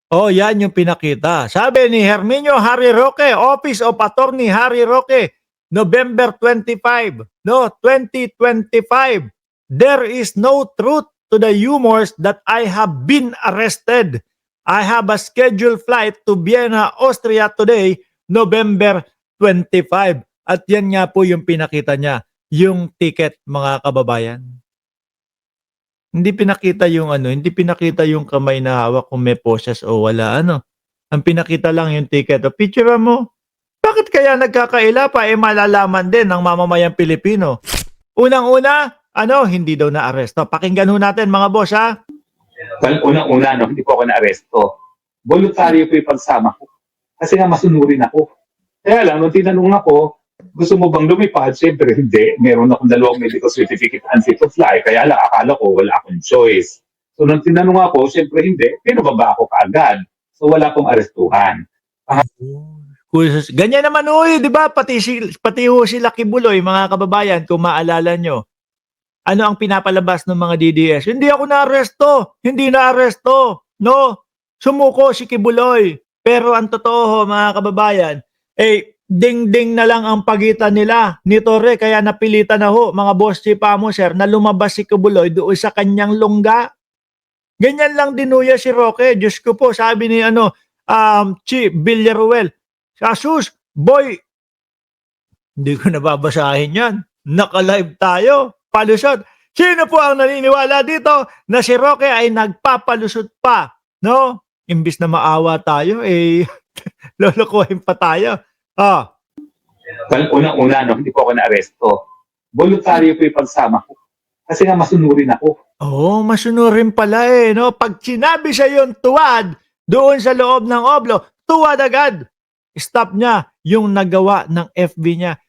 Oh, yan yung pinakita. Sabi ni Herminio Harry Roque, Office of Attorney Harry Roque, November 25, no, 2025. There is no truth to the rumors that I have been arrested. I have a scheduled flight to Vienna, Austria today, November 25. At yan nga po yung pinakita niya, yung ticket, mga kababayan. Hindi pinakita yung ano, hindi pinakita yung kamay na hawak kung may poses o wala ano. Ang pinakita lang yung ticket. O picture mo. Bakit kaya nagkakaila pa? Eh malalaman din ng mamamayang Pilipino. Unang-una, ano, hindi daw na-aresto. Pakinggan ho natin mga boss ha. Well, unang-una, no, hindi po ako na-aresto. Voluntaryo po yung pagsama ko. Kasi nga masunurin ako. Kaya lang, nung tinanong ako, gusto mo bang lumipad? Siyempre, hindi. Meron akong 2 medical certificate unfit to fly. Kaya lang, akala ko wala akong choice. So, nung tinanong ako, siyempre hindi. Pinababa ako kaagad. So, wala pong arestuhan. Ganyan naman uy, di ba? Pati ho si Lucky Buloy, mga kababayan, kung maalala nyo. Ano ang pinapalabas ng mga DDS? Hindi ako na-aresto. Hindi na-aresto. No? Sumuko si Kibuloy. Pero ang totoo ho, mga kababayan, ding-ding na lang ang pagitan nila ni Torre. Kaya napilitan na ho, mga boss si Pamo, sir, na lumabas si Kibuloy doon sa kanyang lungga. Ganyan lang dinuya si Roque. Diyos ko po, sabi ni Chi Villaruel, Asus, boy, hindi ko nababasahin yan. Naka-live tayo. Palusot. Sino po ang naniniwala dito na si Roque ay nagpapalusot pa? No? Imbis na maawa tayo, lolokohin pa tayo. Well, unang-una, no, hindi po ako na-aresto. Voluntaryo po yung pagsama ko. Kasi nga masunurin ako. Oo, masunurin pala no? Pag sinabi sa yung tuwad doon sa loob ng oblo, tuwad agad. Stop niya yung nagawa ng FB niya.